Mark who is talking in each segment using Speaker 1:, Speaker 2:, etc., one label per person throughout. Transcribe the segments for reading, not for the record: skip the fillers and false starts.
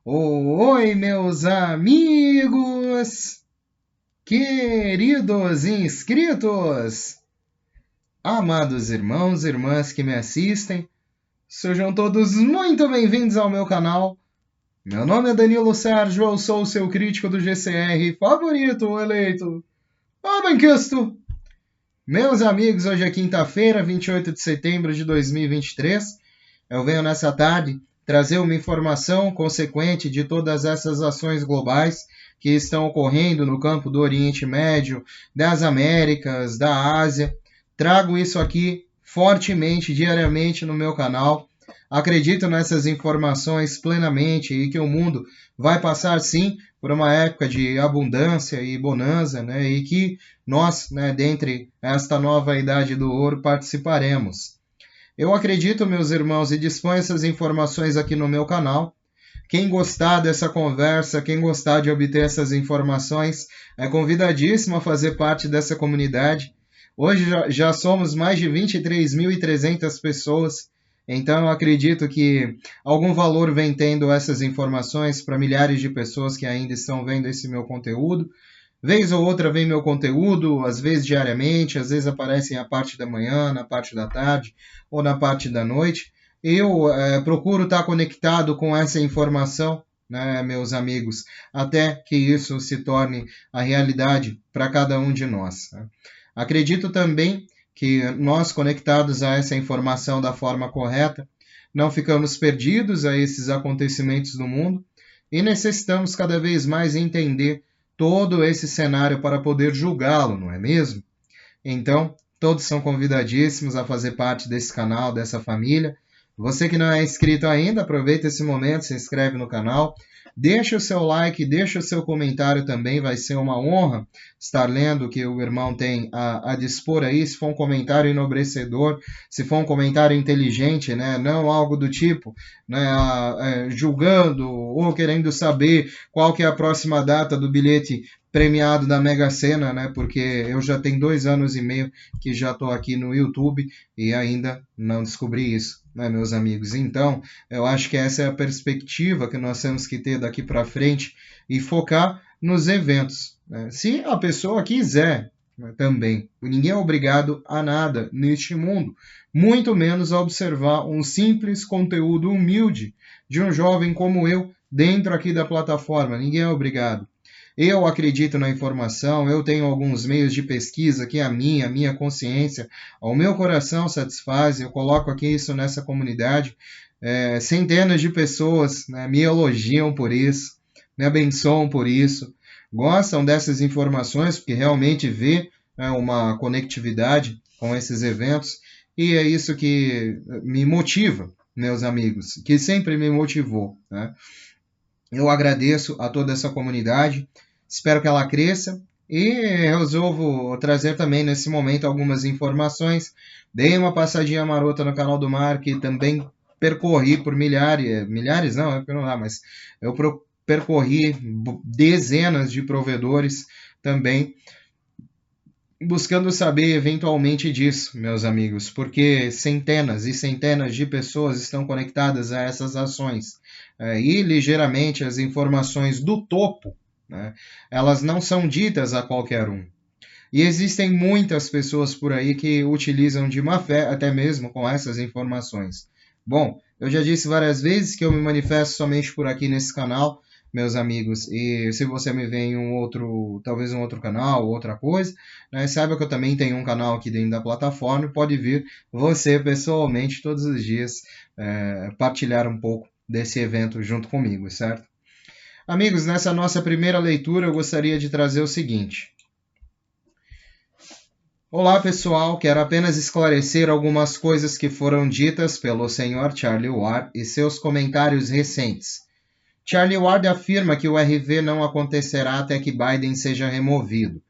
Speaker 1: Oi, meus amigos, queridos inscritos, amados irmãos e irmãs que me assistem, sejam todos muito bem-vindos ao meu canal. Meu nome é Danilo Sérgio, eu sou o seu crítico do GCR favorito, eleito, Benquisto. Meus amigos, hoje é quinta-feira, 28 de setembro de 2023. Eu venho nessa tarde trazer uma informação consequente de todas essas ações globais que estão ocorrendo no campo do Oriente Médio, das Américas, da Ásia. Trago isso aqui fortemente, diariamente no meu canal. Acredito nessas informações plenamente e que o mundo vai passar sim por uma época de abundância e bonança, né? E que nós, né, dentre esta nova idade do ouro, participaremos. Eu acredito, meus irmãos, e disponho essas informações aqui no meu canal. Quem gostar dessa conversa, quem gostar de obter essas informações, é convidadíssimo a fazer parte dessa comunidade. Hoje já somos mais de 23.300 pessoas, então eu acredito que algum valor vem tendo essas informações para milhares de pessoas que ainda estão vendo esse meu conteúdo. Vez ou outra vem meu conteúdo, às vezes diariamente, às vezes aparece na parte da manhã, na parte da tarde ou na parte da noite. Eu procuro estar conectado com essa informação, né, meus amigos, até que isso se torne a realidade para cada um de nós. Né? Acredito também que nós, conectados a essa informação da forma correta, não ficamos perdidos a esses acontecimentos do mundo e necessitamos cada vez mais entender todo esse cenário para poder julgá-lo, não é mesmo? Então, todos são convidadíssimos a fazer parte desse canal, dessa família. Você que não é inscrito ainda, aproveita esse momento, se inscreve no canal, deixa o seu like, deixa o seu comentário também, vai ser uma honra estar lendo o que o irmão tem a dispor aí, se for um comentário enobrecedor, se for um comentário inteligente, né, não algo do tipo, né, julgando ou querendo saber qual que é a próxima data do bilhete premiado da Mega Sena, né, porque eu já tenho 2 anos e meio que já estou aqui no YouTube e ainda não descobri isso, né, meus amigos? Então, eu acho que essa é a perspectiva que nós temos que ter daqui para frente e focar nos eventos. Né? Se a pessoa quiser, né, também. Ninguém é obrigado a nada neste mundo, muito menos a observar um simples conteúdo humilde de um jovem como eu dentro aqui da plataforma. Ninguém é obrigado. Eu acredito na informação, eu tenho alguns meios de pesquisa que a minha consciência, ao meu coração satisfaz, eu coloco aqui isso nessa comunidade. Centenas de pessoas, né, me elogiam por isso, me abençoam por isso, gostam dessas informações, porque realmente vê, né, uma conectividade com esses eventos, e é isso que me motiva, meus amigos, que sempre me motivou. Né? Eu agradeço a toda essa comunidade, espero que ela cresça e resolvo trazer também nesse momento algumas informações. Dei uma passadinha marota no canal do Mar, que também percorri por milhares não, é porque não dá, mas eu percorri dezenas de provedores também, buscando saber eventualmente disso, meus amigos, porque centenas e centenas de pessoas estão conectadas a essas ações. E ligeiramente as informações do topo, né, elas não são ditas a qualquer um. E existem muitas pessoas por aí que utilizam de má fé até mesmo com essas informações. Bom, eu já disse várias vezes que eu me manifesto somente por aqui nesse canal, meus amigos, e se você me vê em talvez um outro canal, outra coisa, né, saiba que eu também tenho um canal aqui dentro da plataforma e pode vir você pessoalmente todos os dias partilhar um pouco desse evento junto comigo, certo? Amigos, nessa nossa primeira leitura eu gostaria de trazer o seguinte. Olá pessoal, quero apenas esclarecer algumas coisas que foram ditas pelo Sr. Charlie Ward e seus comentários recentes. Charlie Ward afirma que o RV não acontecerá até que Biden seja removido.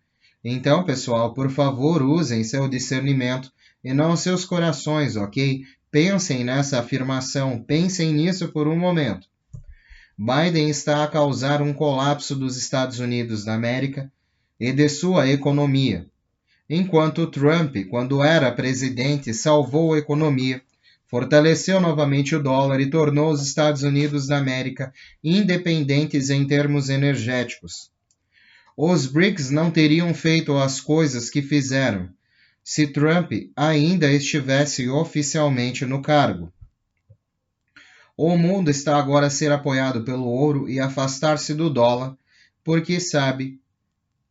Speaker 1: Então, pessoal, por favor, usem seu discernimento e não seus corações, ok? Pensem nessa afirmação, pensem nisso por um momento. Biden está a causar um colapso dos Estados Unidos da América e de sua economia, enquanto Trump, quando era presidente, salvou a economia fortaleceu novamente o dólar e tornou os Estados Unidos da América independentes em termos energéticos. Os BRICS não teriam feito as coisas que fizeram se Trump ainda estivesse oficialmente no cargo. O mundo está agora a ser apoiado pelo ouro e afastar-se do dólar, porque sabe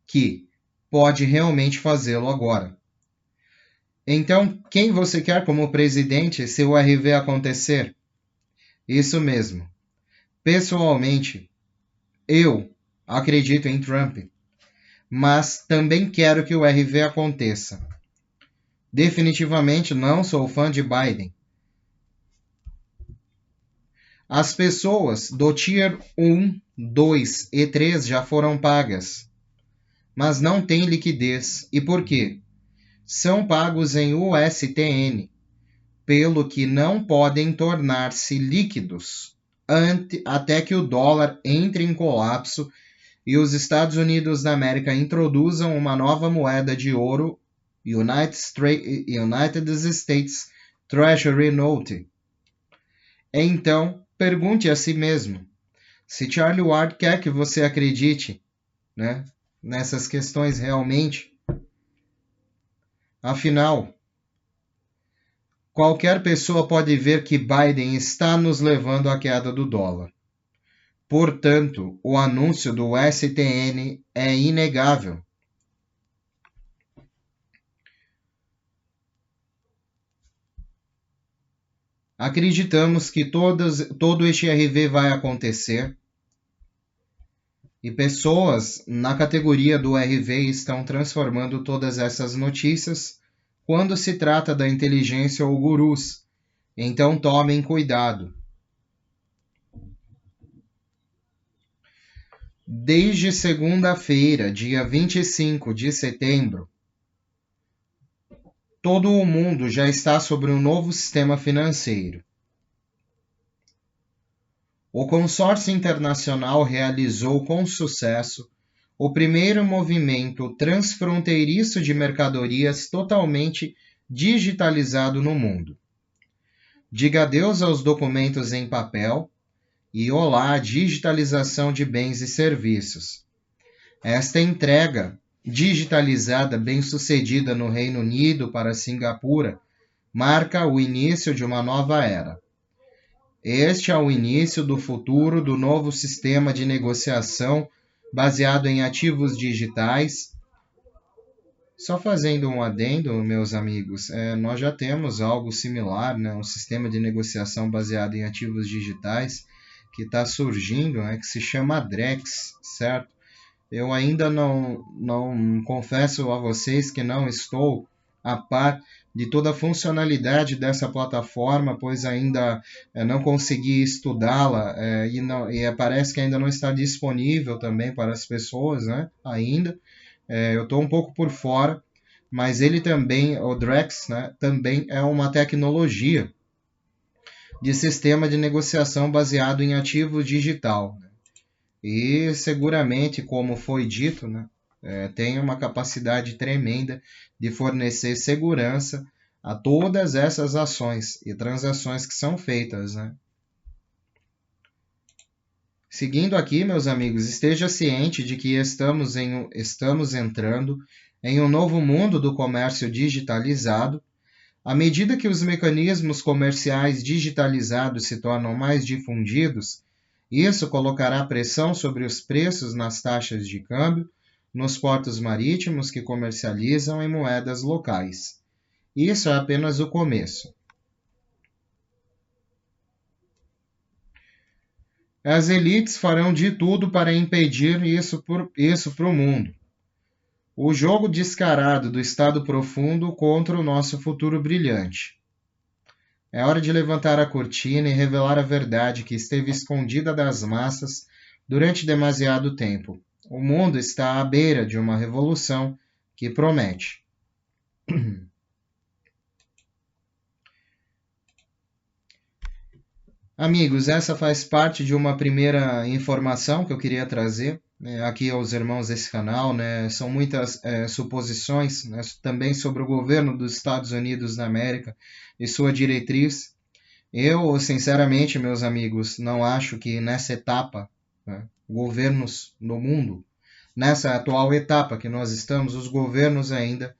Speaker 1: que pode realmente fazê-lo agora. Então, quem você quer como presidente se o RV acontecer? Isso mesmo. Pessoalmente, eu acredito em Trump, mas também quero que o RV aconteça. Definitivamente não sou fã de Biden. As pessoas do Tier 1, 2 e 3 já foram pagas, mas não têm liquidez. E por quê? São pagos em USTN, pelo que não podem tornar-se líquidos até que o dólar entre em colapso e os Estados Unidos da América introduzam uma nova moeda de ouro, United States Treasury Note. Então, pergunte a si mesmo, se Charlie Ward quer que você acredite, né, nessas questões realmente. Afinal, qualquer pessoa pode ver que Biden está nos levando à queda do dólar. Portanto, o anúncio do STN é inegável. Acreditamos que todo este RV vai acontecer e pessoas na categoria do RV estão transformando todas essas notícias quando se trata da inteligência ou gurus. Então tomem cuidado. Desde segunda-feira, dia 25 de setembro, todo o mundo já está sobre um novo sistema financeiro. O consórcio internacional realizou com sucesso o primeiro movimento transfronteiriço de mercadorias totalmente digitalizado no mundo. Diga adeus aos documentos em papel e olá à digitalização de bens e serviços. Esta entrega digitalizada bem-sucedida no Reino Unido para Singapura marca o início de uma nova era. Este é o início do futuro do novo sistema de negociação baseado em ativos digitais. Só fazendo um adendo, meus amigos, nós já temos algo similar, né? Um sistema de negociação baseado em ativos digitais que está surgindo, né? Que se chama Drex, certo? Eu ainda não confesso a vocês que não estou a par de toda a funcionalidade dessa plataforma, pois ainda não consegui estudá-la e parece que ainda não está disponível também para as pessoas, né? Ainda. Eu estou um pouco por fora, mas ele também, o Drex, né, também é uma tecnologia de sistema de negociação baseado em ativos digital. Né? E seguramente, como foi dito, né, tem uma capacidade tremenda de fornecer segurança a todas essas ações e transações que são feitas. Né? Seguindo aqui, meus amigos, esteja ciente de que estamos entrando em um novo mundo do comércio digitalizado. À medida que os mecanismos comerciais digitalizados se tornam mais difundidos, isso colocará pressão sobre os preços nas taxas de câmbio, nos portos marítimos que comercializam em moedas locais. Isso é apenas o começo. As elites farão de tudo para impedir isso para o mundo. O jogo descarado do Estado profundo contra o nosso futuro brilhante. É hora de levantar a cortina e revelar a verdade que esteve escondida das massas durante demasiado tempo. O mundo está à beira de uma revolução que promete. Amigos, essa faz parte de uma primeira informação que eu queria trazer aqui aos irmãos desse canal. Né? São muitas suposições, né, também sobre o governo dos Estados Unidos da América e sua diretriz. Eu, sinceramente, meus amigos, não acho que nessa etapa, né, governos no mundo, nessa atual etapa que nós estamos, os governos ainda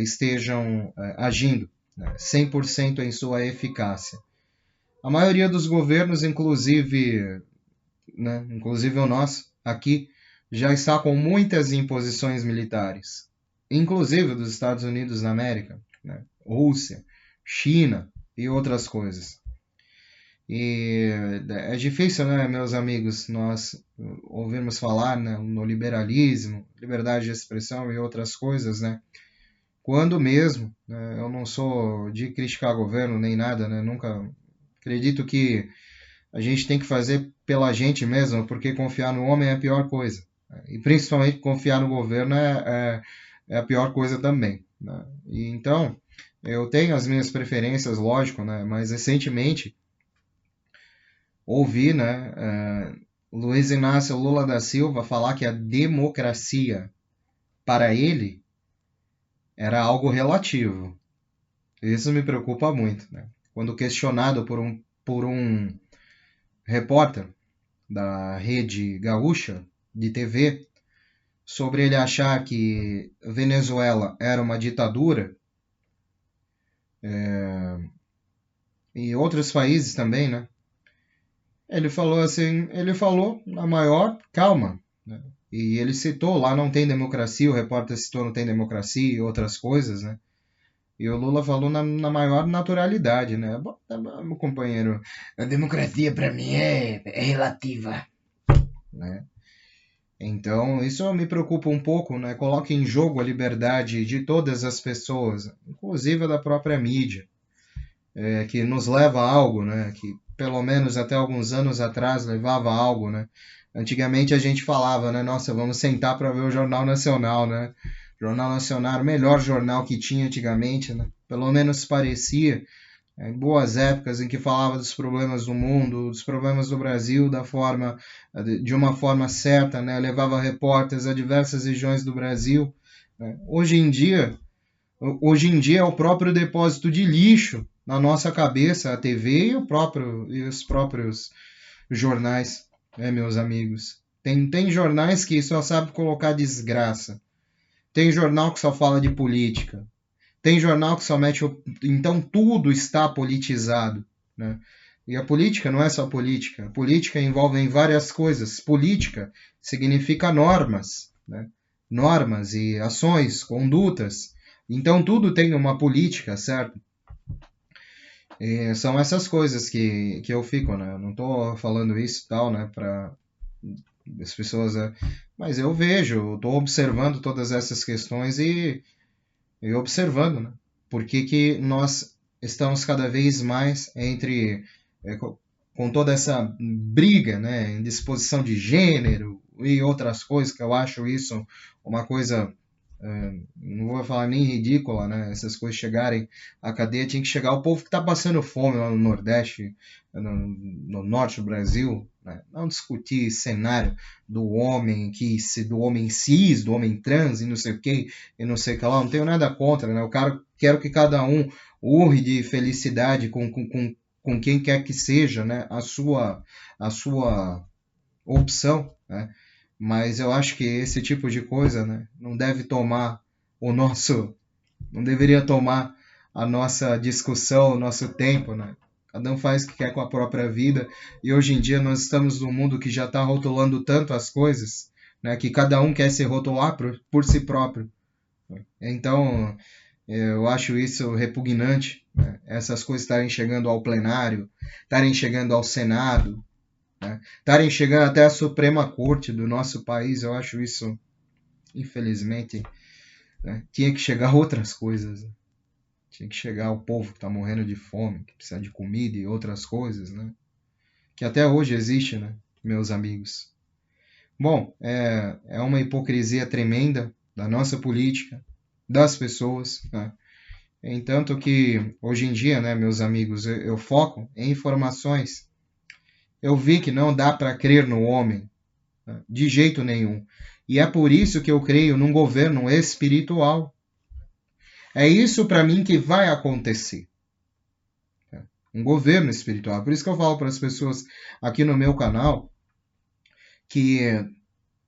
Speaker 1: estejam agindo, né, 100% em sua eficácia. A maioria dos governos, inclusive o nosso, aqui, já está com muitas imposições militares, inclusive dos Estados Unidos da América, né, Rússia, China e outras coisas. E é difícil, né, meus amigos, nós ouvirmos falar, né, no liberalismo, liberdade de expressão e outras coisas, né? Quando mesmo, né, eu não sou de criticar governo nem nada, né? Nunca acredito que a gente tem que fazer pela gente mesmo, porque confiar no homem é a pior coisa. E principalmente confiar no governo é a pior coisa também, né? E então, eu tenho as minhas preferências, lógico, né? Mas recentemente ouvi, né, Luiz Inácio Lula da Silva falar que a democracia, para ele, era algo relativo. Isso me preocupa muito, né? Quando questionado por um repórter da Rede Gaúcha de TV sobre ele achar que Venezuela era uma ditadura, e outros países também, né? Ele falou na maior calma, né? E ele citou lá não tem democracia, o repórter citou não tem democracia e outras coisas, né? E o Lula falou na maior naturalidade, né? Bom, tá bom, meu companheiro, a democracia para mim é relativa, né? Então, isso me preocupa um pouco, né? Coloca em jogo a liberdade de todas as pessoas, inclusive a da própria mídia, que nos leva a algo, né? Que pelo menos até alguns anos atrás levava a algo, né? Antigamente a gente falava, né? Nossa, vamos sentar para ver o Jornal Nacional, né? Jornal Nacional, o melhor jornal que tinha antigamente, né? Pelo menos parecia. Boas épocas em que falava dos problemas do mundo, dos problemas do Brasil, de uma forma certa, né? Levava repórteres a diversas regiões do Brasil, né? Hoje em dia é o próprio depósito de lixo na nossa cabeça, a TV e os próprios jornais, né, meus amigos? Tem jornais que só sabem colocar desgraça. Tem jornal que só fala de política. Tem jornal que só mete. Então tudo está politizado, né? E a política não é só política. A política envolve em várias coisas. Política significa normas, né? Normas e ações, condutas. Então tudo tem uma política, certo? E são essas coisas que eu fico, né? Eu não estou falando isso e tal, né? Para as pessoas. Mas eu vejo, estou observando todas essas questões e observando, né? Por que nós estamos cada vez mais com toda essa briga, né, em disposição de gênero e outras coisas, que eu acho isso uma coisa, não vou falar nem ridícula, né, essas coisas chegarem à cadeia, tinha que chegar o povo que está passando fome lá no Nordeste, no Norte do Brasil, né, não discutir cenário do homem cis, do homem trans e não sei o que, e não sei o que lá, não tenho nada contra, né, quero que cada um urre de felicidade com quem quer que seja, né, a sua opção, né? Mas eu acho que esse tipo de coisa, né, não deveria tomar a nossa discussão, o nosso tempo, né? Cada um faz o que quer com a própria vida e hoje em dia nós estamos num mundo que já está rotulando tanto as coisas, né, que cada um quer se rotular por si próprio. Então, eu acho isso repugnante, né? Essas coisas estarem chegando ao plenário, estarem chegando ao Senado, né? Estarem chegando até a Suprema Corte do nosso país. Eu acho isso, infelizmente, né? Tinha que chegar a outras coisas, né? Tinha que chegar ao povo que está morrendo de fome, que precisa de comida e outras coisas, né? Que até hoje existe, né, meus amigos? Bom, é uma hipocrisia tremenda da nossa política, das pessoas, né? Entanto que hoje em dia, né, meus amigos, eu foco em informações. Eu vi que não dá para crer no homem, né, de jeito nenhum. E é por isso que eu creio num governo espiritual. É isso para mim que vai acontecer. um governo espiritual. Por isso que eu falo para as pessoas aqui no meu canal que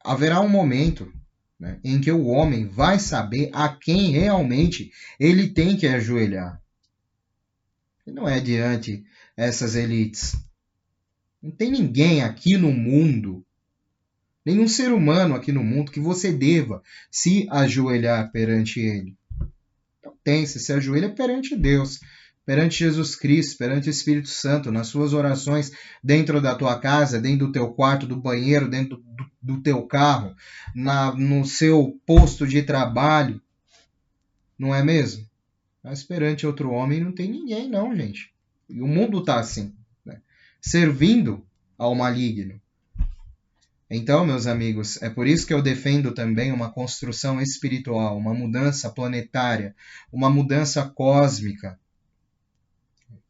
Speaker 1: haverá um momento, né, em que o homem vai saber a quem realmente ele tem que ajoelhar. E não é diante essas elites. Não tem ninguém aqui no mundo, nenhum ser humano aqui no mundo que você deva se ajoelhar perante ele. Não tem, você se ajoelha perante Deus, perante Jesus Cristo, perante o Espírito Santo, nas suas orações, dentro da tua casa, dentro do teu quarto, do banheiro, dentro do teu carro, no seu posto de trabalho, não é mesmo? Mas perante outro homem não tem ninguém não, gente. E o mundo está assim, né? Servindo ao maligno. Então, meus amigos, é por isso que eu defendo também uma construção espiritual, uma mudança planetária, uma mudança cósmica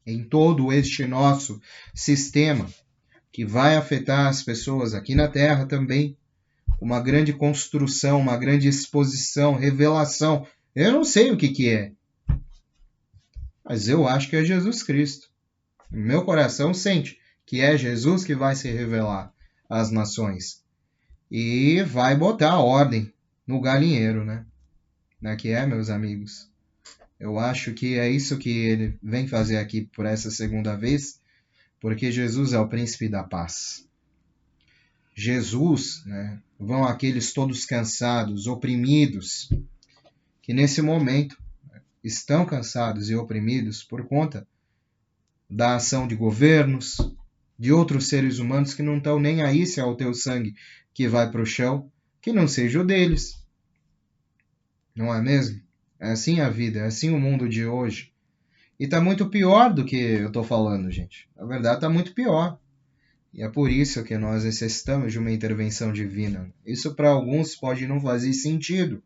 Speaker 1: em todo este nosso sistema, que vai afetar as pessoas aqui na Terra também. Uma grande construção, uma grande exposição, revelação. Eu não sei o que é, mas eu acho que é Jesus Cristo. Meu coração sente que é Jesus que vai se revelar às nações. E vai botar a ordem no galinheiro, né? Que é, meus amigos? Eu acho que é isso que ele vem fazer aqui por essa segunda vez, porque Jesus é o príncipe da paz. Jesus, né? Vão aqueles todos cansados, oprimidos, que nesse momento estão cansados e oprimidos por conta da ação de governos, de outros seres humanos que não estão nem aí se é o teu sangue que vai para o chão, que não seja o deles. Não é mesmo? É assim a vida, é assim o mundo de hoje. E tá muito pior do que eu tô falando, gente. Na verdade, tá muito pior. E é por isso que nós necessitamos de uma intervenção divina. Isso para alguns pode não fazer sentido.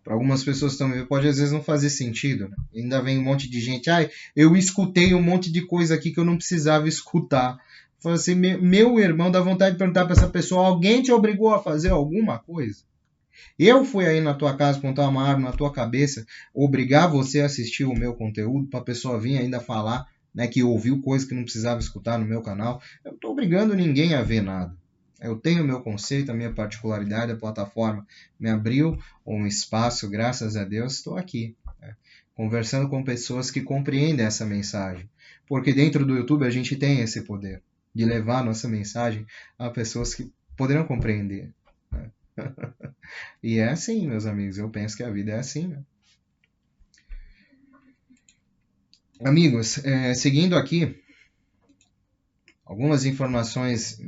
Speaker 1: Para algumas pessoas também pode às vezes não fazer sentido. Né? Ainda vem um monte de gente, eu escutei um monte de coisa aqui que eu não precisava escutar. Fala assim, meu irmão, dá vontade de perguntar para essa pessoa, alguém te obrigou a fazer alguma coisa? Eu fui aí na tua casa montar uma arma na tua cabeça, obrigar você a assistir o meu conteúdo para a pessoa vir ainda falar, né, que ouviu coisa que não precisava escutar no meu canal. Eu não estou obrigando ninguém a ver nada. Eu tenho o meu conceito, a minha particularidade, a plataforma me abriu um espaço, graças a Deus, estou aqui, né, conversando com pessoas que compreendem essa mensagem. Porque dentro do YouTube a gente tem esse poder de levar nossa mensagem a pessoas que poderão compreender. Né? E é assim, meus amigos, eu penso que a vida é assim, né? Amigos, seguindo aqui, algumas informações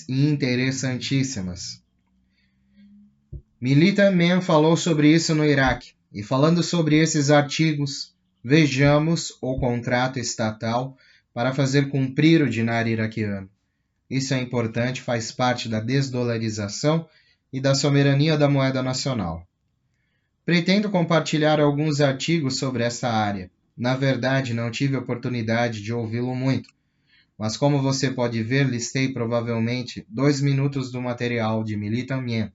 Speaker 1: interessantíssimas. Militant Man falou sobre isso no Iraque. E falando sobre esses artigos, vejamos o contrato estatal para fazer cumprir o dinário iraquiano. Isso é importante, faz parte da desdolarização e da soberania da moeda nacional. Pretendo compartilhar alguns artigos sobre essa área. Na verdade, não tive oportunidade de ouvi-lo muito, mas como você pode ver, listei provavelmente 2 minutos do material de Militant Man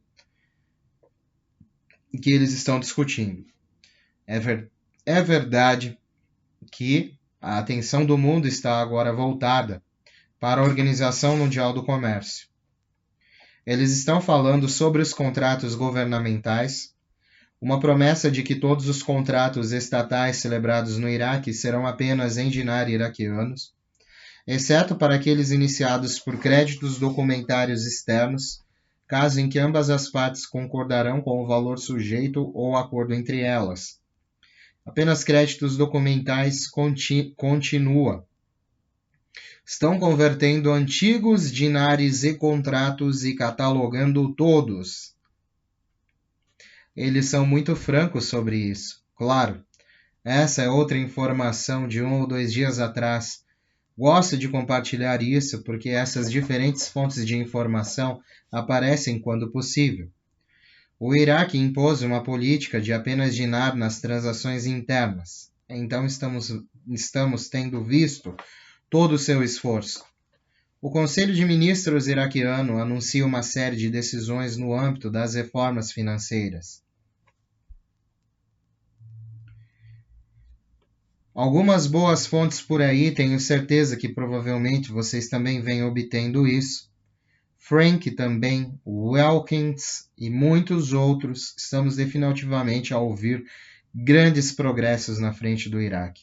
Speaker 1: que eles estão discutindo. É verdade que a atenção do mundo está agora voltada para a Organização Mundial do Comércio. Eles estão falando sobre os contratos governamentais, uma promessa de que todos os contratos estatais celebrados no Iraque serão apenas em dinar iraquianos, exceto para aqueles iniciados por créditos documentários externos, caso em que ambas as partes concordarão com o valor sujeito ou acordo entre elas. Apenas créditos documentais continua. Estão convertendo antigos dinares e contratos e catalogando todos. Eles são muito francos sobre isso. Claro, essa é outra informação de 1 ou 2 dias atrás. Gosto de compartilhar isso porque essas diferentes fontes de informação aparecem quando possível. O Iraque impôs uma política de apenas dinar nas transações internas. Então estamos tendo visto todo o seu esforço. O Conselho de Ministros iraquiano anuncia uma série de decisões no âmbito das reformas financeiras. Algumas boas fontes por aí, tenho certeza que provavelmente vocês também vêm obtendo isso. Frank também, Wilkins e muitos outros, estamos definitivamente a ouvir grandes progressos na frente do Iraque.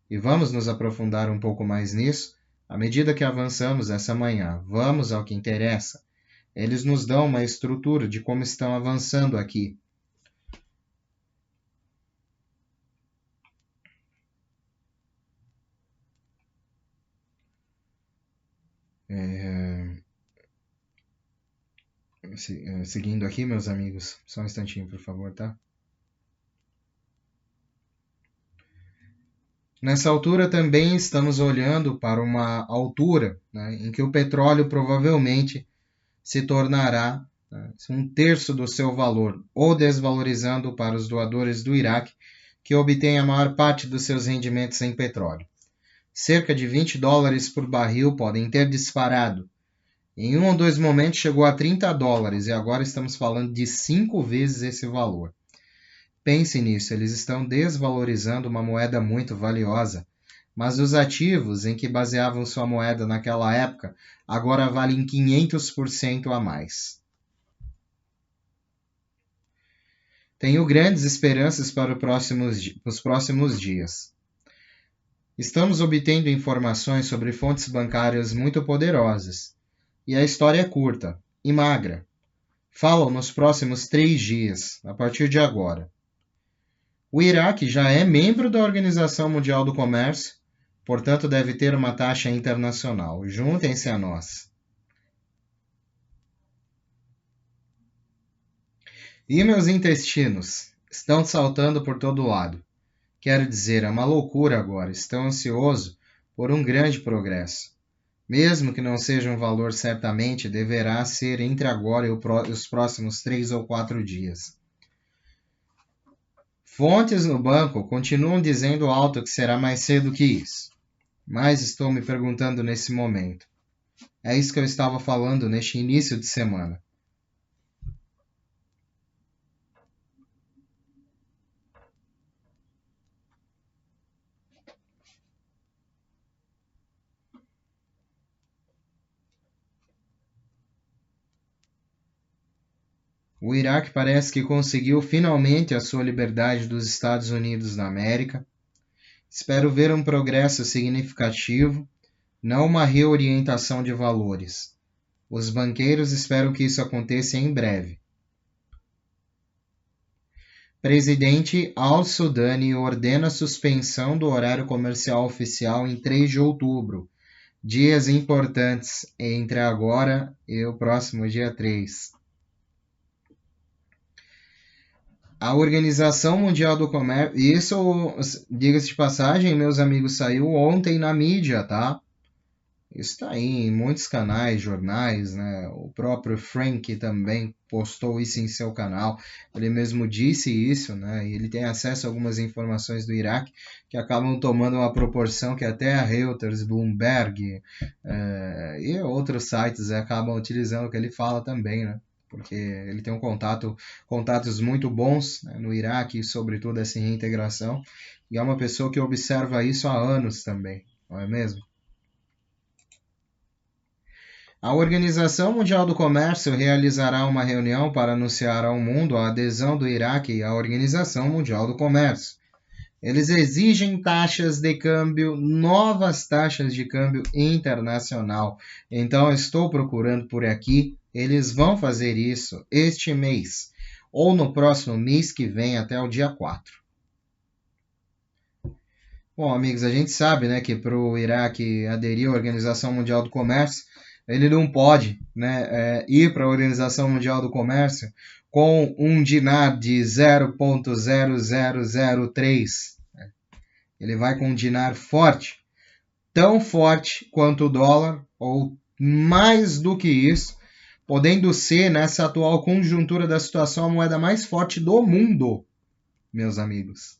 Speaker 1: E vamos nos aprofundar um pouco mais nisso à medida que avançamos essa manhã. Vamos ao que interessa. Eles nos dão uma estrutura de como estão avançando aqui. Seguindo aqui, meus amigos, só um instantinho, por favor, tá? Nessa altura também estamos olhando para uma altura, né, em que o petróleo provavelmente se tornará, né, um terço do seu valor, ou desvalorizando para os doadores do Iraque, que obtêm a maior parte dos seus rendimentos em petróleo. Cerca de $20 por barril podem ter disparado. Em um ou dois momentos chegou a $30 e agora estamos falando de 5 vezes esse valor. Pense nisso, eles estão desvalorizando uma moeda muito valiosa, mas os ativos em que baseavam sua moeda naquela época agora valem 500% a mais. Tenho grandes esperanças para os próximos dias. Estamos obtendo informações sobre fontes bancárias muito poderosas, e a história é curta e magra. Falam nos próximos 3 dias, a partir de agora. O Iraque já é membro da Organização Mundial do Comércio, portanto deve ter uma taxa internacional. Juntem-se a nós. E meus intestinos? Estão saltando por todo lado. Quero dizer, é uma loucura agora. Estou ansioso por um grande progresso. Mesmo que não seja um valor, certamente deverá ser entre agora e os próximos 3 ou 4 dias. Fontes no banco continuam dizendo alto que será mais cedo que isso. Mas estou me perguntando nesse momento. É isso que eu estava falando neste início de semana. O Iraque parece que conseguiu finalmente a sua liberdade dos Estados Unidos da América. Espero ver um progresso significativo, não uma reorientação de valores. Os banqueiros esperam que isso aconteça em breve. Presidente Al-Sudani ordena a suspensão do horário comercial oficial em 3 de outubro. Dias importantes entre agora e o próximo dia 3. A Organização Mundial do Comércio, isso, diga-se de passagem, meus amigos, saiu ontem na mídia, tá? Isso está aí em muitos canais, jornais, né? O próprio Frank também postou isso em seu canal. Ele mesmo disse isso, né? E ele tem acesso a algumas informações do Iraque que acabam tomando uma proporção que até a Reuters, Bloomberg e outros sites acabam utilizando o que ele fala também, né? Porque ele tem contatos muito bons, né, no Iraque sobre toda essa reintegração, e é uma pessoa que observa isso há anos também, não é mesmo? A Organização Mundial do Comércio realizará uma reunião para anunciar ao mundo a adesão do Iraque à Organização Mundial do Comércio. Eles exigem taxas de câmbio, novas taxas de câmbio internacional. Então, estou procurando por aqui. Eles vão fazer isso este mês, ou no próximo mês que vem, até o dia 4. Bom, amigos, a gente sabe, né, que para o Iraque aderir à Organização Mundial do Comércio, ele não pode, né, ir para a Organização Mundial do Comércio com um dinar de 0,0003. Ele vai com um dinar forte, tão forte quanto o dólar, ou mais do que isso, podendo ser, nessa atual conjuntura da situação, a moeda mais forte do mundo, meus amigos.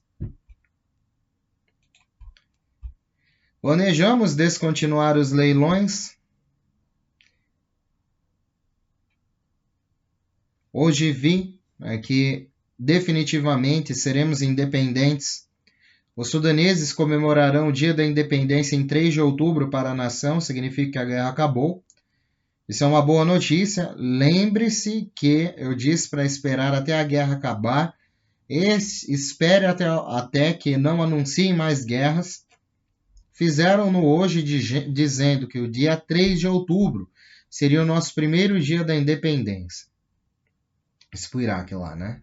Speaker 1: Planejamos descontinuar os leilões. Hoje vi que definitivamente seremos independentes Os sudaneses comemorarão o Dia da Independência em 3 de outubro para a nação, significa que a guerra acabou. Isso é uma boa notícia. Lembre-se que eu disse para esperar até a guerra acabar. Espere até que não anunciem mais guerras. Fizeram-no hoje dizendo que o dia 3 de outubro seria o nosso primeiro dia da independência. Isso pro Iraque lá, né?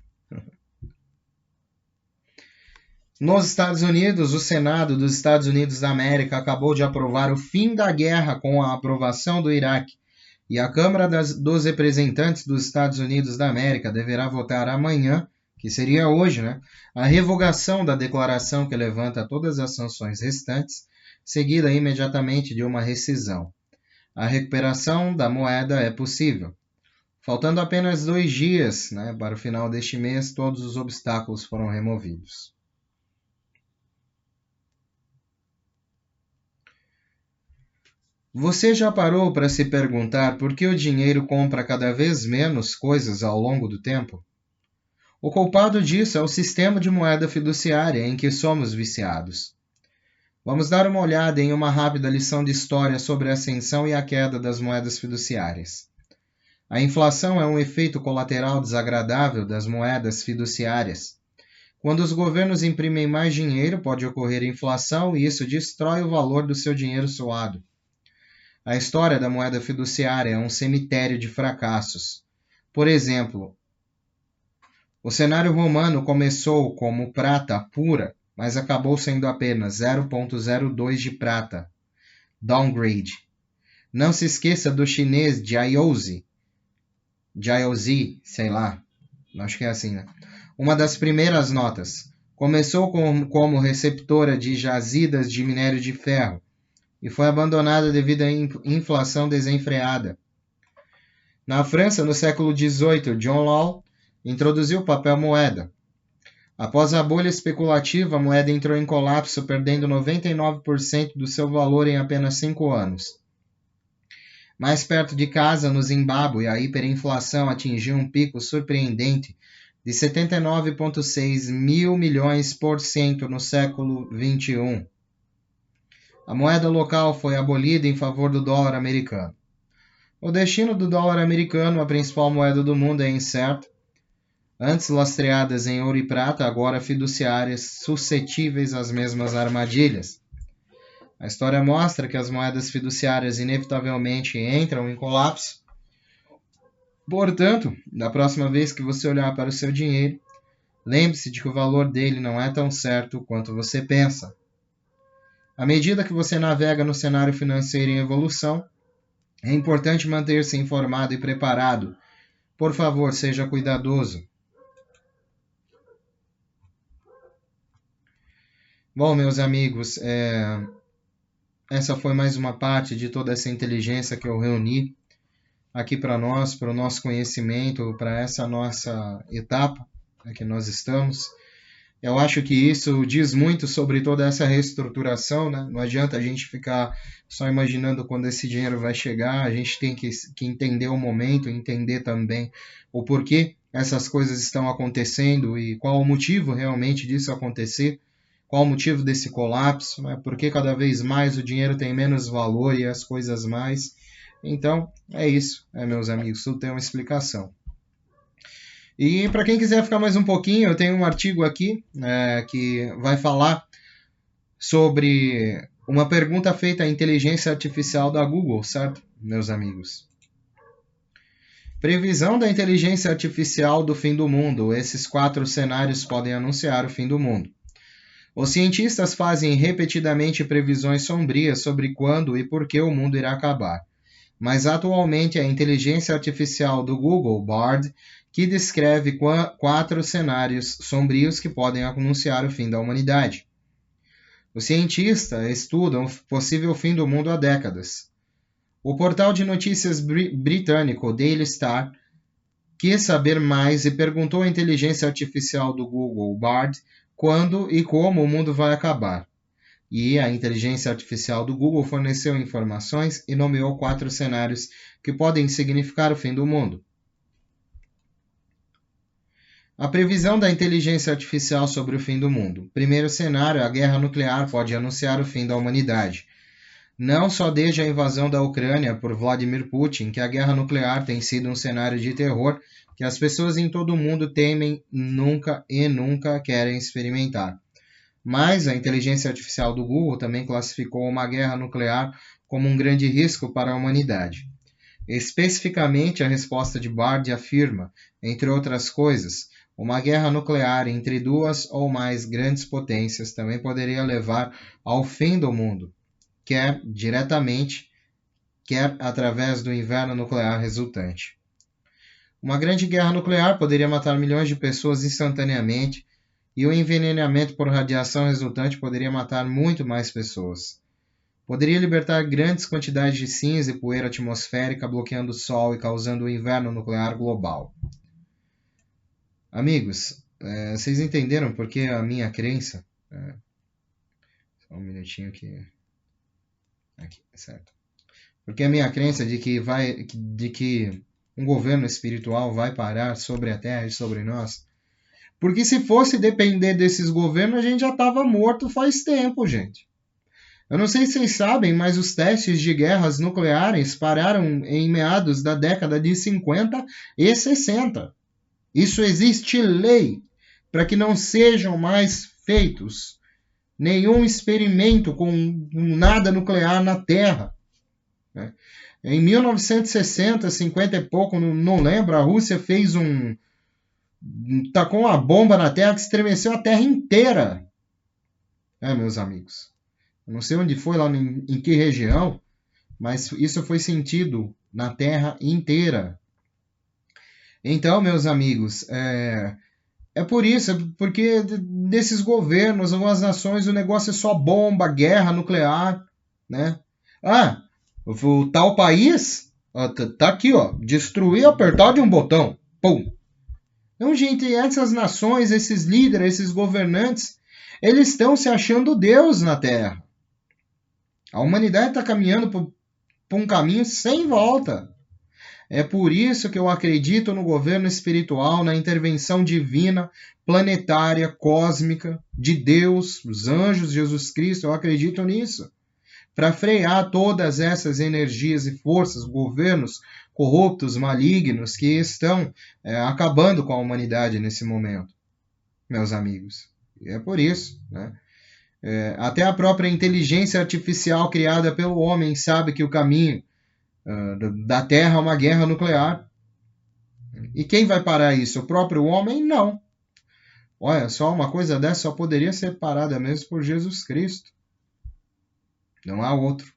Speaker 1: Nos Estados Unidos, o Senado dos Estados Unidos da América acabou de aprovar o fim da guerra com a aprovação do Iraque. E a Câmara dos Representantes dos Estados Unidos da América deverá votar amanhã, que seria hoje, né, a revogação da declaração que levanta todas as sanções restantes, seguida imediatamente de uma rescisão. A recuperação da moeda é possível. Faltando apenas 2 dias, né, para o final deste mês, todos os obstáculos foram removidos. Você já parou para se perguntar por que o dinheiro compra cada vez menos coisas ao longo do tempo? O culpado disso é o sistema de moeda fiduciária em que somos viciados. Vamos dar uma olhada em uma rápida lição de história sobre a ascensão e a queda das moedas fiduciárias. A inflação é um efeito colateral desagradável das moedas fiduciárias. Quando os governos imprimem mais dinheiro, pode ocorrer inflação e isso destrói o valor do seu dinheiro suado. A história da moeda fiduciária é um cemitério de fracassos. Por exemplo, o cenário romano começou como prata pura, mas acabou sendo apenas 0,02 de prata. Downgrade. Não se esqueça do chinês Jiaozi, sei lá, acho que é assim, né? Uma das primeiras notas. Começou como receptora de jazidas de minério de ferro e foi abandonada devido à inflação desenfreada. Na França, no século XVIII, John Law introduziu o papel moeda. Após a bolha especulativa, a moeda entrou em colapso, perdendo 99% do seu valor em apenas 5 anos. Mais perto de casa, no Zimbábue, a hiperinflação atingiu um pico surpreendente de 79,6 mil milhões por cento no século XXI. A moeda local foi abolida em favor do dólar americano. O destino do dólar americano, a principal moeda do mundo, é incerto. Antes lastreadas em ouro e prata, agora fiduciárias suscetíveis às mesmas armadilhas. A história mostra que as moedas fiduciárias inevitavelmente entram em colapso. Portanto, da próxima vez que você olhar para o seu dinheiro, lembre-se de que o valor dele não é tão certo quanto você pensa. À medida que você navega no cenário financeiro em evolução, é importante manter-se informado e preparado. Por favor, seja cuidadoso. Bom, meus amigos, essa foi mais uma parte de toda essa inteligência que eu reuni aqui para nós, para o nosso conhecimento, para essa nossa etapa que nós estamos. Eu acho que isso diz muito sobre toda essa reestruturação, né? Não adianta a gente ficar só imaginando quando esse dinheiro vai chegar, a gente tem que entender o momento, entender também o porquê essas coisas estão acontecendo e qual o motivo realmente disso acontecer, qual o motivo desse colapso, né? Porque cada vez mais o dinheiro tem menos valor e as coisas mais. Então, é isso, meus amigos, tudo tem uma explicação. E para quem quiser ficar mais um pouquinho, eu tenho um artigo aqui que vai falar sobre uma pergunta feita à inteligência artificial da Google, certo, meus amigos? Previsão da inteligência artificial do fim do mundo. Esses 4 cenários podem anunciar o fim do mundo. Os cientistas fazem repetidamente previsões sombrias sobre quando e por que o mundo irá acabar. Mas atualmente a inteligência artificial do Google, Bard, que descreve 4 cenários sombrios que podem anunciar o fim da humanidade. Os cientistas estudam o possível fim do mundo há décadas. O portal de notícias britânico Daily Star quis saber mais e perguntou à inteligência artificial do Google, Bard, quando e como o mundo vai acabar. E a inteligência artificial do Google forneceu informações e nomeou 4 cenários que podem significar o fim do mundo. A previsão da inteligência artificial sobre o fim do mundo. Primeiro cenário, a guerra nuclear pode anunciar o fim da humanidade. Não só desde a invasão da Ucrânia por Vladimir Putin, que a guerra nuclear tem sido um cenário de terror que as pessoas em todo o mundo temem nunca e nunca querem experimentar. Mas a inteligência artificial do Google também classificou uma guerra nuclear como um grande risco para a humanidade. Especificamente, a resposta de Bard afirma, entre outras coisas, uma guerra nuclear entre duas ou mais grandes potências também poderia levar ao fim do mundo, quer diretamente, quer através do inverno nuclear resultante. Uma grande guerra nuclear poderia matar milhões de pessoas instantaneamente, e o envenenamento por radiação resultante poderia matar muito mais pessoas. Poderia libertar grandes quantidades de cinza e poeira atmosférica, bloqueando o Sol e causando o inverno nuclear global. Amigos, vocês entenderam por que a minha crença... só um minutinho aqui, certo. Porque a minha crença de que um governo espiritual vai parar sobre a Terra e sobre nós. Porque se fosse depender desses governos, a gente já estava morto faz tempo, gente. Eu não sei se vocês sabem, mas os testes de guerras nucleares pararam em meados da década de 50 e 60. Isso existe lei para que não sejam mais feitos nenhum experimento com nada nuclear na Terra. Em 1960, 50 e pouco, não lembro, a Rússia fez tacou uma bomba na Terra que estremeceu a Terra inteira. Meus amigos. Eu não sei onde foi, lá em que região, mas isso foi sentido na Terra inteira. Então, meus amigos, por isso, porque desses governos, algumas nações, o negócio é só bomba, guerra nuclear, né? O tal país, tá aqui, ó, destruir, apertar de um botão, pum. Então, gente, essas nações, esses líderes, esses governantes, eles estão se achando Deus na Terra. A humanidade está caminhando por um caminho sem volta. É por isso que eu acredito no governo espiritual, na intervenção divina, planetária, cósmica, de Deus, os anjos, Jesus Cristo. Eu acredito nisso. Para frear todas essas energias e forças, governos corruptos, malignos, que estão acabando com a humanidade nesse momento, meus amigos. E é por isso, né? Até a própria inteligência artificial criada pelo homem sabe que o caminho da Terra é uma guerra nuclear. E quem vai parar isso? O próprio homem? Não. Olha, só uma coisa dessa só poderia ser parada mesmo por Jesus Cristo. Não há outro.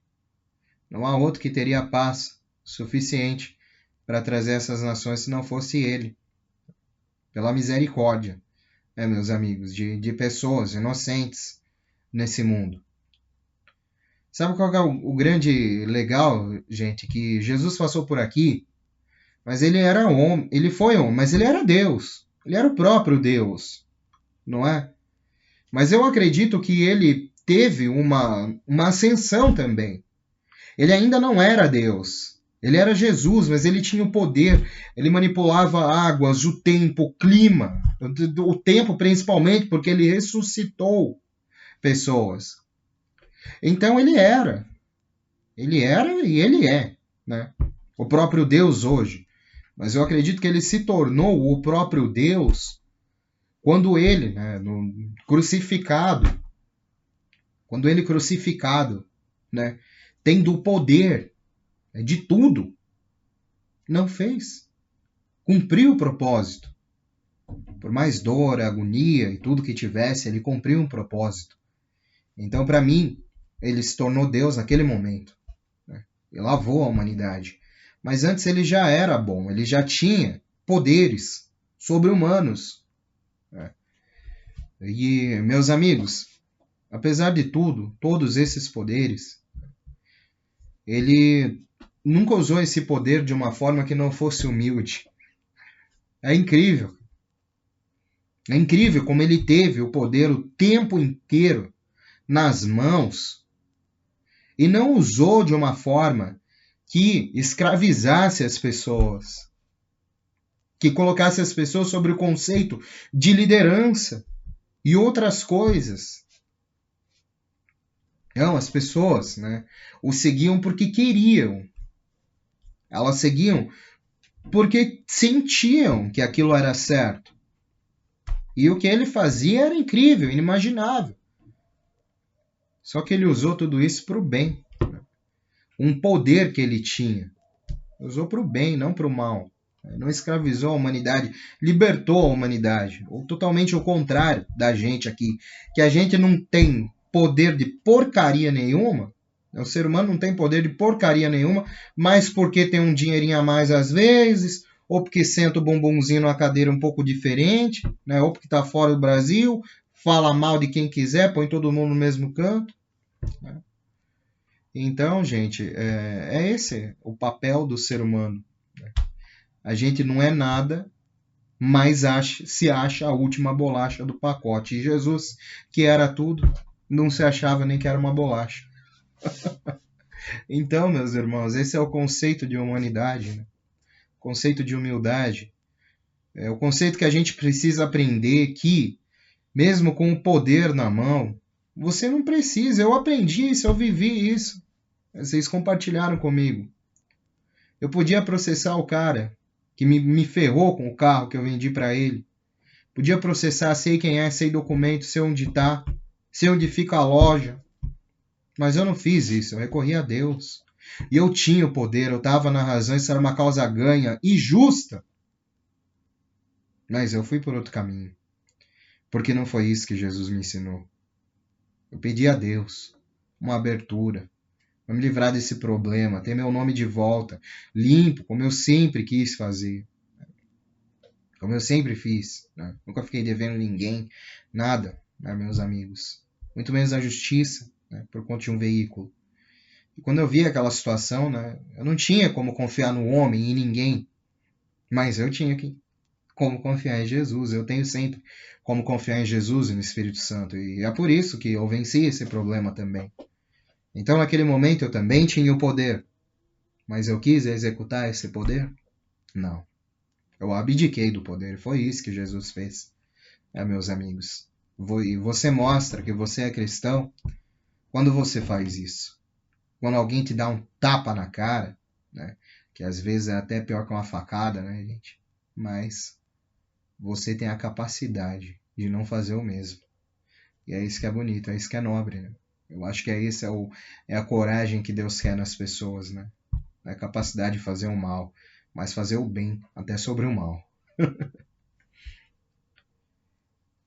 Speaker 1: Não há outro que teria paz suficiente para trazer essas nações se não fosse ele. Pela misericórdia, meus amigos, de pessoas inocentes nesse mundo. Sabe qual é o grande legal, gente? Que Jesus passou por aqui, mas ele era homem, ele foi homem, mas ele era Deus. Ele era o próprio Deus, não é? Mas eu acredito que ele teve uma ascensão também. Ele ainda não era Deus. Ele era Jesus, mas ele tinha o poder. Ele manipulava águas, o tempo, o clima. O tempo principalmente, porque ele ressuscitou pessoas. Então ele era. Ele era e ele é, né? O próprio Deus hoje. Mas eu acredito que ele se tornou o próprio Deus quando ele, né, crucificado, né, tendo o poder de tudo, não fez. Cumpriu o propósito. Por mais dor, agonia e tudo que tivesse, ele cumpriu um propósito. Então, para mim, ele se tornou Deus naquele momento. Né? E lavou a humanidade. Mas antes ele já era bom, ele já tinha poderes sobre-humanos. Né? E, meus amigos, apesar de tudo, todos esses poderes, ele nunca usou esse poder de uma forma que não fosse humilde. É incrível. É incrível como ele teve o poder o tempo inteiro nas mãos e não usou de uma forma que escravizasse as pessoas. que colocasse as pessoas sobre o conceito de liderança e outras coisas. Não, as pessoas, né, o seguiam porque queriam. Elas seguiam porque sentiam que aquilo era certo. E o que ele fazia era incrível, inimaginável. Só que ele usou tudo isso para o bem. Um poder que ele tinha. Usou para o bem, não para o mal. Não escravizou a humanidade, libertou a humanidade. Ou totalmente o contrário da gente aqui. Que a gente não tem poder de porcaria nenhuma. O ser humano não tem poder de porcaria nenhuma, mas porque tem um dinheirinho a mais às vezes, ou porque senta o bumbumzinho numa cadeira um pouco diferente, né? Ou porque está fora do Brasil, fala mal de quem quiser, põe todo mundo no mesmo canto. Né? Então, gente, é esse o papel do ser humano. Né? A gente não é nada, mas se acha a última bolacha do pacote. E Jesus, que era tudo, não se achava nem que era uma bolacha. Então, meus irmãos, esse é o conceito de humanidade, né? O conceito de humildade. É o conceito que a gente precisa aprender que, mesmo com o poder na mão, você não precisa. Eu aprendi isso, eu vivi isso. Vocês compartilharam comigo. Eu podia processar o cara que me ferrou com o carro que eu vendi para ele. Podia processar, sei quem é, sei documento, sei onde tá, sei onde fica a loja. Mas eu não fiz isso, eu recorri a Deus. E eu tinha o poder, eu estava na razão, isso era uma causa ganha e justa. Mas eu fui por outro caminho. Porque não foi isso que Jesus me ensinou. Eu pedi a Deus uma abertura, para me livrar desse problema, ter meu nome de volta, limpo, como eu sempre quis fazer. Como eu sempre fiz. Né? Nunca fiquei devendo ninguém, nada, né, meus amigos. Muito menos a justiça, né, por conta de um veículo. E quando eu vi aquela situação, né, eu não tinha como confiar no homem e em ninguém, mas eu tinha como confiar em Jesus. Eu tenho sempre como confiar em Jesus e no Espírito Santo. E é por isso que eu venci esse problema também. Então, naquele momento, eu também tinha o poder. Mas eu quis executar esse poder? Não. Eu abdiquei do poder. Foi isso que Jesus fez, meus amigos. E você mostra que você é cristão quando você faz isso. Quando alguém te dá um tapa na cara, né? Que às vezes é até pior que uma facada, né, gente? Mas você tem a capacidade de não fazer o mesmo. E é isso que é bonito, é isso que é nobre, né? Eu acho que é a coragem que Deus quer nas pessoas, né? É a capacidade de fazer o mal, mas fazer o bem até sobre o mal.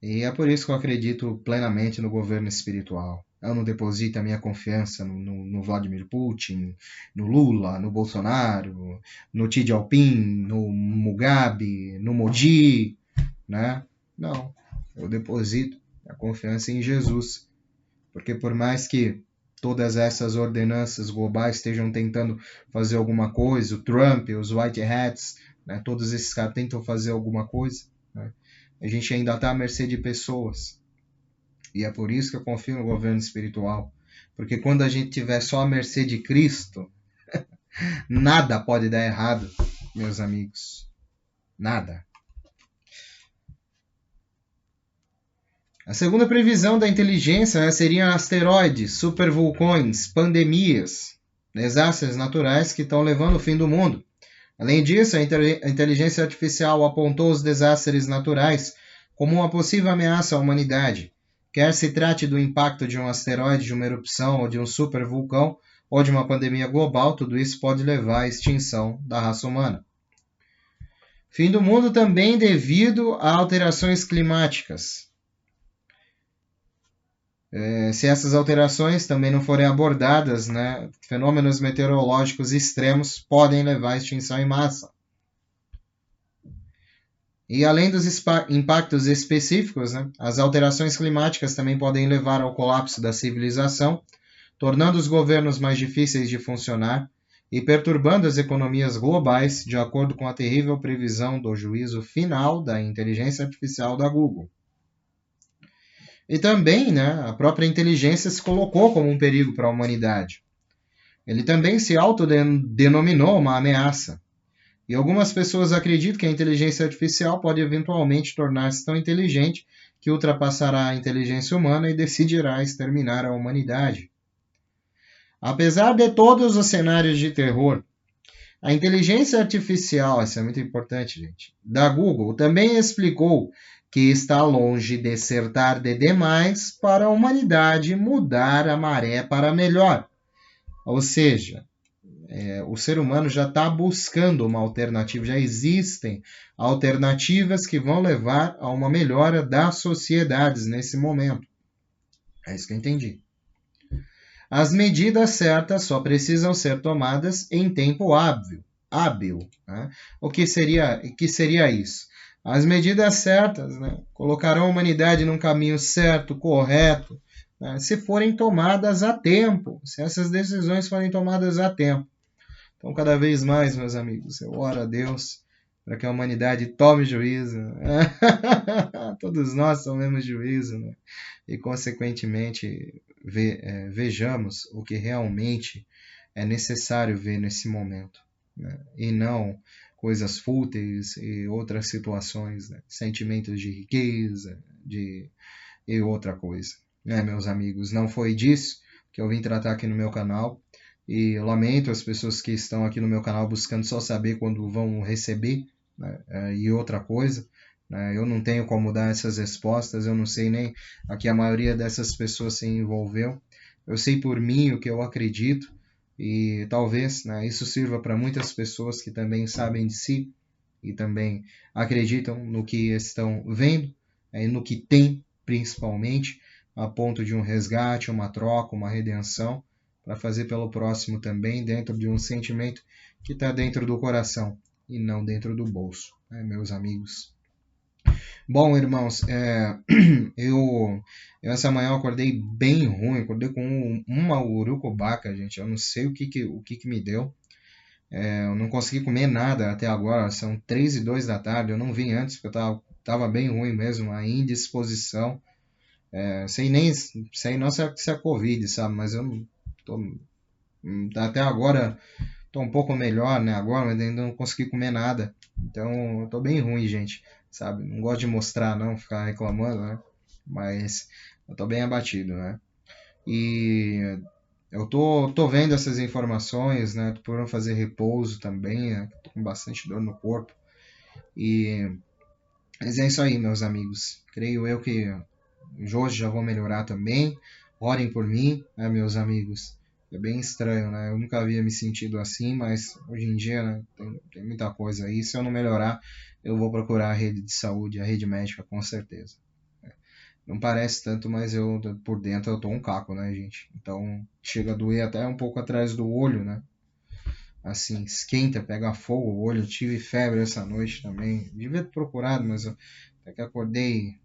Speaker 1: E é por isso que eu acredito plenamente no governo espiritual. Eu não deposito a minha confiança no Vladimir Putin, no Lula, no Bolsonaro, no Xi Jinping, no Mugabe, no Modi, né? Não, eu deposito a confiança em Jesus. Porque por mais que todas essas ordenanças globais estejam tentando fazer alguma coisa, o Trump, os White Hats, né, todos esses caras tentam fazer alguma coisa, né, a gente ainda está à mercê de pessoas. E é por isso que eu confio no governo espiritual. Porque quando a gente tiver só à mercê de Cristo, nada pode dar errado, meus amigos. Nada. A segunda previsão da inteligência, né, seriam asteroides, supervulcões, pandemias, desastres naturais que estão levando ao fim do mundo. Além disso, a inteligência artificial apontou os desastres naturais como uma possível ameaça à humanidade, quer se trate do impacto de um asteroide, de uma erupção ou de um supervulcão, ou de uma pandemia global, tudo isso pode levar à extinção da raça humana. Fim do mundo também devido a alterações climáticas. Se essas alterações também não forem abordadas, né, fenômenos meteorológicos extremos podem levar à extinção em massa. E além dos impactos específicos, né, as alterações climáticas também podem levar ao colapso da civilização, tornando os governos mais difíceis de funcionar e perturbando as economias globais, de acordo com a terrível previsão do juízo final da inteligência artificial da Google. E também, né, a própria inteligência se colocou como um perigo para a humanidade. Ele também se autodenominou uma ameaça. E algumas pessoas acreditam que a inteligência artificial pode eventualmente tornar-se tão inteligente que ultrapassará a inteligência humana e decidirá exterminar a humanidade. Apesar de todos os cenários de terror, a inteligência artificial, isso é muito importante, gente, da Google também explicou que está longe de ser tarde demais para a humanidade mudar a maré para melhor. Ou seja, o ser humano já está buscando uma alternativa, já existem alternativas que vão levar a uma melhora das sociedades nesse momento. É isso que eu entendi. As medidas certas só precisam ser tomadas em tempo hábil. Né? Que seria isso? As medidas certas, né, colocarão a humanidade num caminho certo, correto, né, se forem tomadas a tempo, se essas decisões forem tomadas a tempo. Então, cada vez mais, meus amigos, eu oro a Deus para que a humanidade tome juízo. Todos nós tomemos juízo, né? E, consequentemente, vejamos o que realmente é necessário ver nesse momento, né? E não coisas fúteis e outras situações, né? Sentimentos de riqueza e outra coisa. Né, meus amigos, não foi disso que eu vim tratar aqui no meu canal. E eu lamento as pessoas que estão aqui no meu canal buscando só saber quando vão receber, né? E outra coisa, né? Eu não tenho como dar essas respostas, eu não sei nem a que a maioria dessas pessoas se envolveu. Eu sei por mim o que eu acredito e talvez, né, isso sirva para muitas pessoas que também sabem de si e também acreditam no que estão vendo, e no que tem principalmente, a ponto de um resgate, uma troca, uma redenção, para fazer pelo próximo também, dentro de um sentimento que está dentro do coração e não dentro do bolso, né, meus amigos. Bom, irmãos, eu essa manhã eu acordei bem ruim, acordei com uma urucubaca, gente. Eu não sei o que me deu. Eu não consegui comer nada até agora, são 3:02 da tarde. Eu não vim antes porque eu tava bem ruim mesmo, a indisposição. Sei não se é Covid, sabe? Mas eu não tô, até agora tô um pouco melhor, né? Agora, mas ainda não consegui comer nada. Então, eu tô bem ruim, gente, sabe? Não gosto de mostrar, não, ficar reclamando, né? Mas eu tô bem abatido, né? E eu tô vendo essas informações, né? Tô procurando fazer repouso também, né? Tô com bastante dor no corpo. Mas é isso aí, meus amigos. Creio eu que hoje já vou melhorar também. Orem por mim, né, meus amigos. É bem estranho, né? Eu nunca havia me sentido assim, mas hoje em dia, né, tem muita coisa aí. Se eu não melhorar, eu vou procurar a rede de saúde, a rede médica, com certeza. Não parece tanto, mas eu por dentro eu tô um caco, né, gente? Então chega a doer até um pouco atrás do olho, né? Assim, esquenta, pega fogo o olho. Eu tive febre essa noite também. Devia ter procurado, mas eu até que acordei.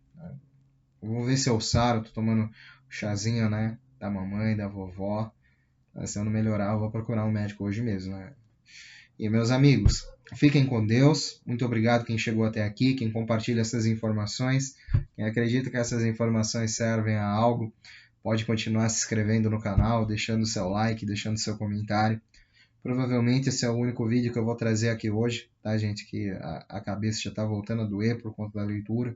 Speaker 1: Eu vou ver se eu saro, tô tomando chazinho, né? Da mamãe, da vovó. Se eu não melhorar, eu vou procurar um médico hoje mesmo, né? E meus amigos, fiquem com Deus. Muito obrigado quem chegou até aqui, quem compartilha essas informações. Quem acredita que essas informações servem a algo, pode continuar se inscrevendo no canal, deixando seu like, deixando seu comentário. Provavelmente esse é o único vídeo que eu vou trazer aqui hoje, tá, gente? Que a cabeça já tá voltando a doer por conta da leitura.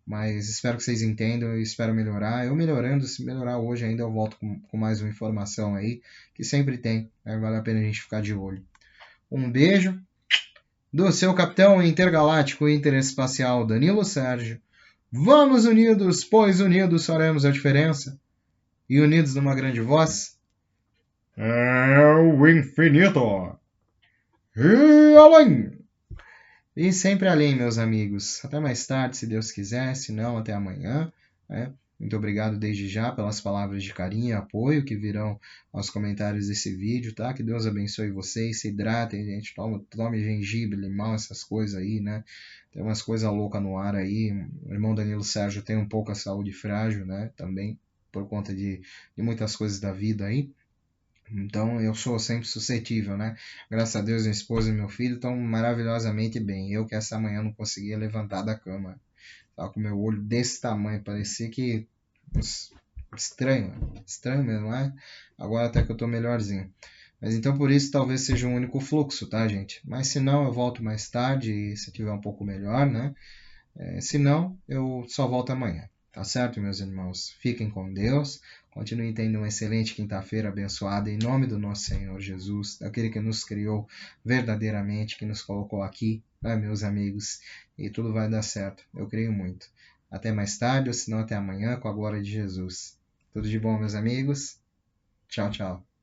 Speaker 1: Mas espero que vocês entendam e espero melhorar. Eu melhorando, se melhorar hoje ainda eu volto com mais uma informação aí, que sempre tem, né? Vale a pena a gente ficar de olho. Um beijo do seu capitão intergaláctico interespacial Danilo Sérgio. Vamos unidos, pois unidos faremos a diferença. E unidos numa grande voz. É o infinito. E além. E sempre além, meus amigos. Até mais tarde, se Deus quiser, se não, até amanhã. Né? Muito obrigado desde já pelas palavras de carinho e apoio que virão aos comentários desse vídeo, tá? Que Deus abençoe vocês, se hidratem, gente. Tome gengibre, limão, essas coisas aí, né? Tem umas coisas loucas no ar aí. O irmão Danilo Sérgio tem um pouco a saúde frágil, né? Também por conta de muitas coisas da vida aí. Então eu sou sempre suscetível, né? Graças a Deus, minha esposa e meu filho estão maravilhosamente bem. Eu que essa manhã não conseguia levantar da cama. Tava com meu olho desse tamanho, parecia que. Estranho, estranho mesmo, né? Agora até que eu tô melhorzinho. Mas então por isso talvez seja um único fluxo, tá, gente? Mas se não, eu volto mais tarde e se tiver um pouco melhor, né? Se não, eu só volto amanhã. Tá certo, meus irmãos? Fiquem com Deus. Continuem tendo uma excelente quinta-feira abençoada em nome do nosso Senhor Jesus, daquele que nos criou verdadeiramente, que nos colocou aqui, né, meus amigos? E tudo vai dar certo. Eu creio muito. Até mais tarde, ou se não, até amanhã, com a glória de Jesus. Tudo de bom, meus amigos? Tchau, tchau.